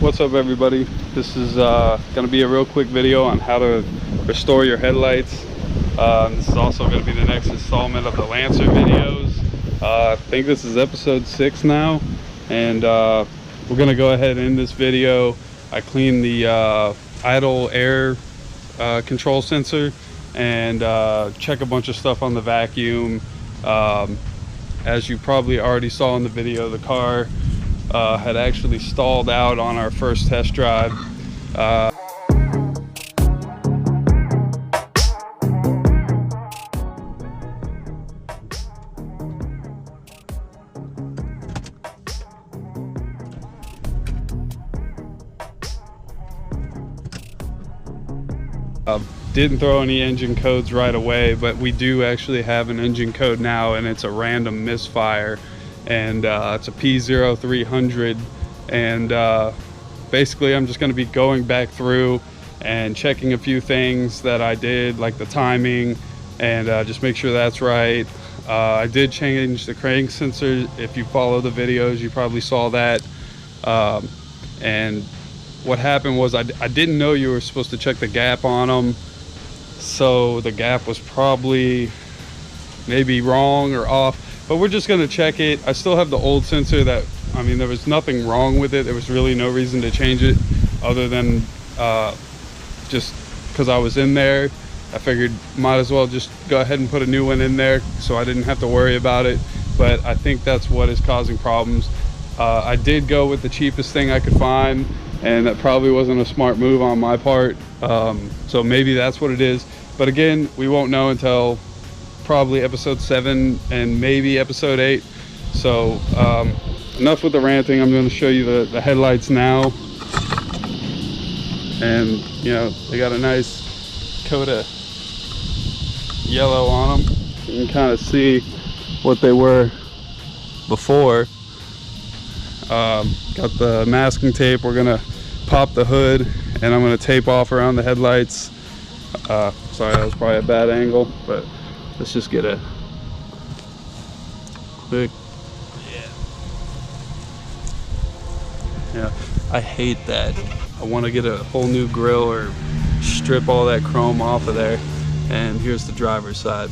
What's up everybody? This is going to be a real quick video on how to restore your headlights. This is also going to be the next installment of the Lancer videos. I think this is episode 6 now, and we're going to go ahead in this video. I cleaned the idle air control sensor and check a bunch of stuff on the vacuum. As you probably already saw in the video, the car had actually stalled out on our first test drive. Didn't throw any engine codes right away, but we do actually have an engine code now, and it's a random misfire, and it's a P0300. And basically I'm just going to be going back through and checking a few things that I did, like the timing, and just make sure that's right. I did change the crank sensor. If you follow the videos, you probably saw that. And what happened was I didn't know you were supposed to check the gap on them, so the gap was probably maybe wrong or off, but we're just going to check it. I still have the old sensor that, I mean, there was nothing wrong with it. There was really no reason to change it other than just because I was in there. I figured might as well just go ahead and put a new one in there so I didn't have to worry about it. But I think that's what is causing problems. I did go with the cheapest thing I could find, and that probably wasn't a smart move on my part. So maybe that's what it is. But again, we won't know until probably episode 7 and maybe episode 8. So enough with the ranting. I'm going to show you the headlights now. And you know, they got a nice coat of yellow on them. You can kind of see what they were before. Got the masking tape. We're gonna pop the hood, and I'm gonna tape off around the headlights. Sorry, that was probably a bad angle, but let's just get a quick. Yeah, I hate that. I want to get a whole new grill or strip all that chrome off of there. And here's the driver's side.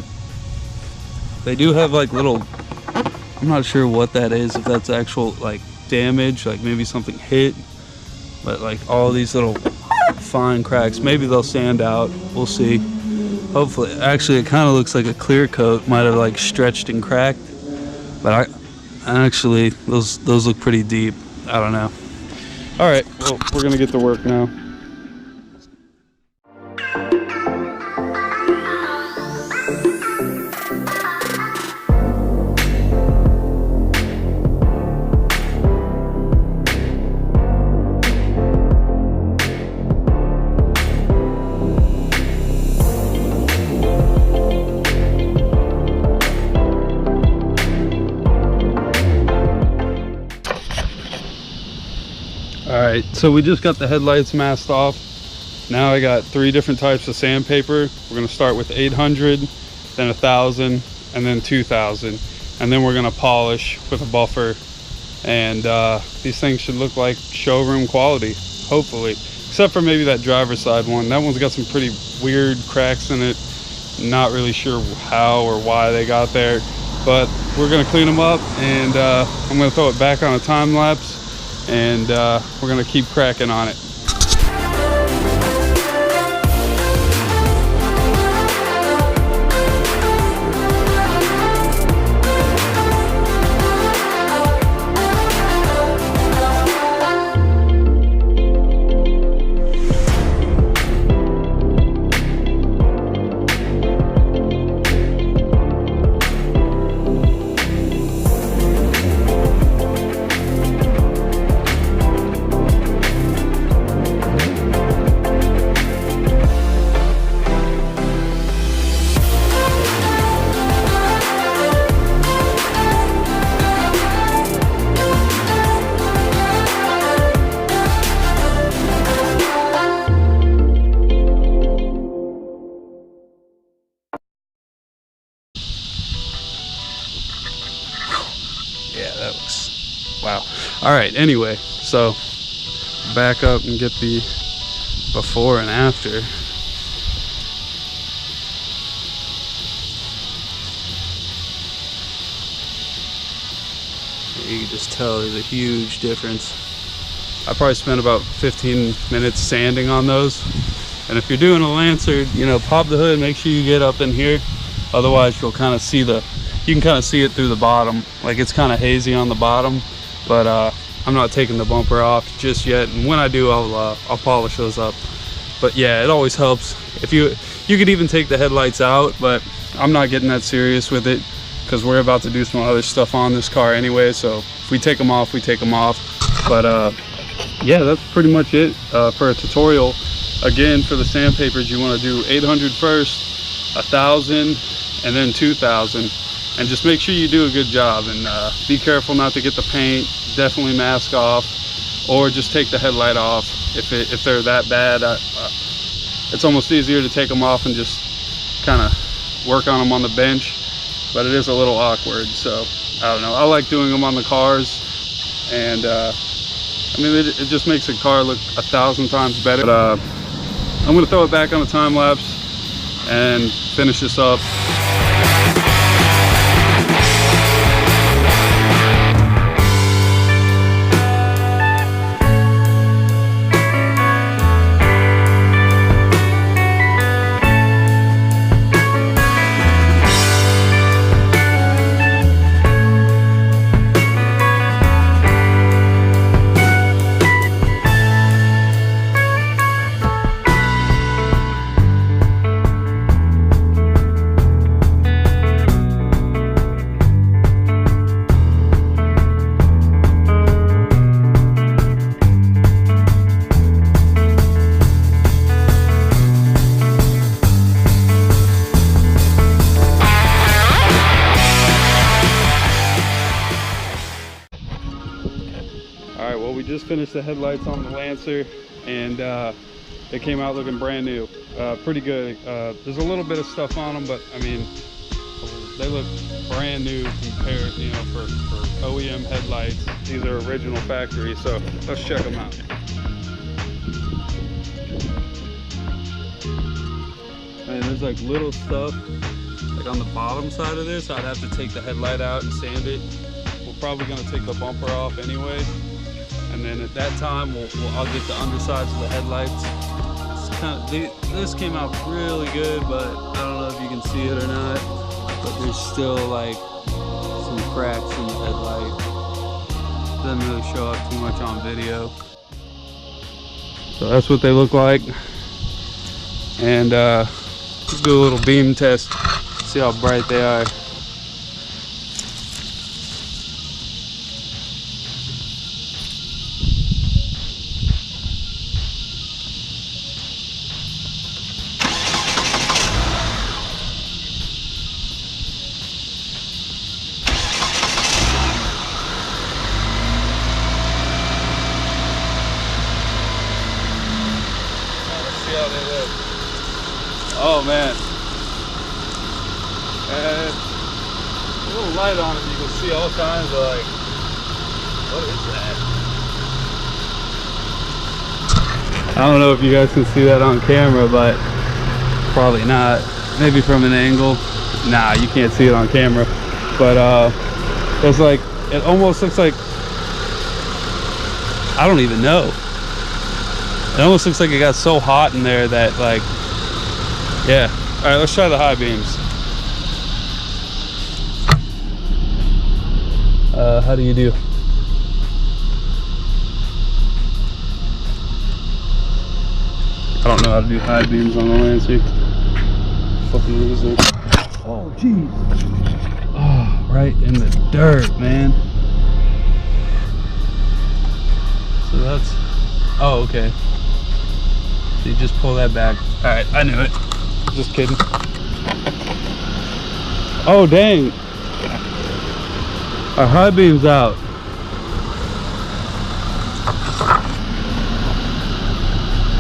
They do have like little, I'm not sure what that is, if that's actual like damage, like maybe something hit, but like all these little fine cracks. Maybe they'll sand out, we'll see. Hopefully. Actually, it kind of looks like a clear coat might have like stretched and cracked, but actually those look pretty deep. I don't know. All right, well, we're gonna get to work now. Alright, so we just got the headlights masked off. Now I got 3 different types of sandpaper. We're going to start with 800, then 1000, and then 2000. And then we're going to polish with a buffer. And these things should look like showroom quality, hopefully. Except for maybe that driver's side one. That one's got some pretty weird cracks in it. Not really sure how or why they got there. But we're going to clean them up, and I'm going to throw it back on a time lapse. And we're gonna keep cracking on it. Yeah, that looks, wow. All right, anyway, so back up and get the before and after. You can just tell there's a huge difference. I probably spent about 15 minutes sanding on those. And if you're doing a Lancer, you know, pop the hood, make sure you get up in here. Otherwise you'll kind of see you can kind of see it through the bottom. Like, it's kind of hazy on the bottom, but I'm not taking the bumper off just yet. And when I do, I'll polish those up. But yeah, it always helps. If you could even take the headlights out, but I'm not getting that serious with it because we're about to do some other stuff on this car anyway. So if we take them off, we take them off. But yeah, that's pretty much it for a tutorial. Again, for the sandpapers, you want to do 800 first, 1,000, and then 2,000. And just make sure you do a good job, and be careful not to get the paint. Definitely mask off, or just take the headlight off if they're that bad. It's almost easier to take them off and just kind of work on them on the bench, but it is a little awkward. So I don't know, I like doing them on the cars, and I mean, it just makes a car look 1,000 times better. But I'm gonna throw it back on the time lapse and finish this up. Well, we just finished the headlights on the Lancer, and they came out looking brand new. Pretty good. There's a little bit of stuff on them, but I mean, they look brand new compared, you know, for OEM headlights. These are original factory, so let's check them out. And there's like little stuff like on the bottom side of this. I'd have to take the headlight out and sand it. We're probably going to take the bumper off anyway. And then at that time, I'll get the undersides of the headlights. This came out really good, but I don't know if you can see it or not. But there's still like some cracks in the headlight. Doesn't really show up too much on video. So that's what they look like. And let's do a little beam test. See how bright they are. Oh man, a little light on it, you can see all kinds of like, what is that? I don't know if you guys can see that on camera, but probably not. Maybe from an angle. Nah, you can't see it on camera. But there's like, it almost looks like, I don't even know. It almost looks like it got so hot in there that like, yeah. All right, let's try the high beams. How do you do? I don't know how to do high beams on the Lancer. Fucking loser. Oh, jeez. Oh, right in the dirt, man. So that's, oh, okay. So you just pull that back. All right, I knew it. Just kidding. Oh, dang. Our high beam's out.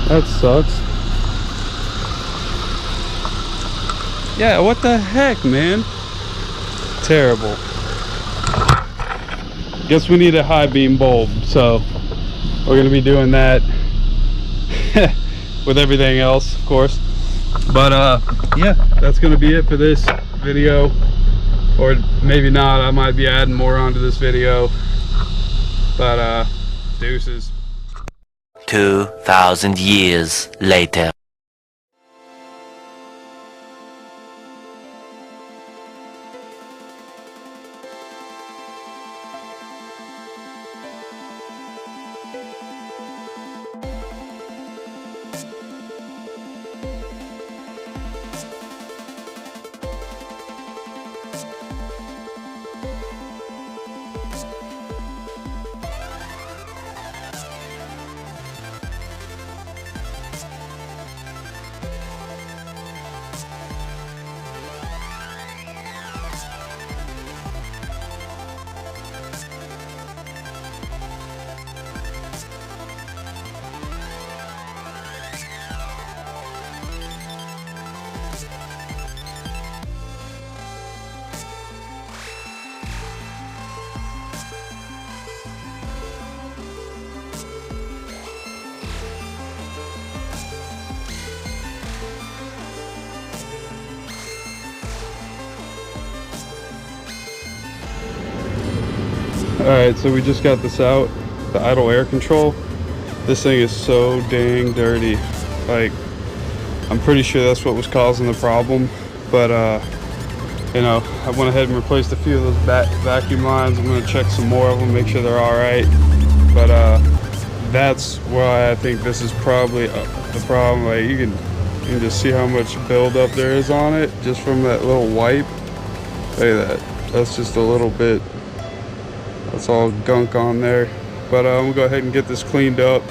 That sucks. Yeah, what the heck, man? Terrible. Guess we need a high beam bulb, so we're gonna be doing that with everything else, of course. But yeah, that's gonna be it for this video, or maybe not. I might be adding more onto this video, but deuces. 2,000 years later. Alright, so we just got this out, the idle air control. This thing is so dang dirty. Like, I'm pretty sure that's what was causing the problem. But, you know, I went ahead and replaced a few of those vacuum lines. I'm going to check some more of them, make sure they're alright. But, that's why I think this is probably the problem. Like, you can just see how much buildup there is on it, just from that little wipe. Look at that. That's just a little bit. That's all gunk on there. But we'll go ahead and get this cleaned up.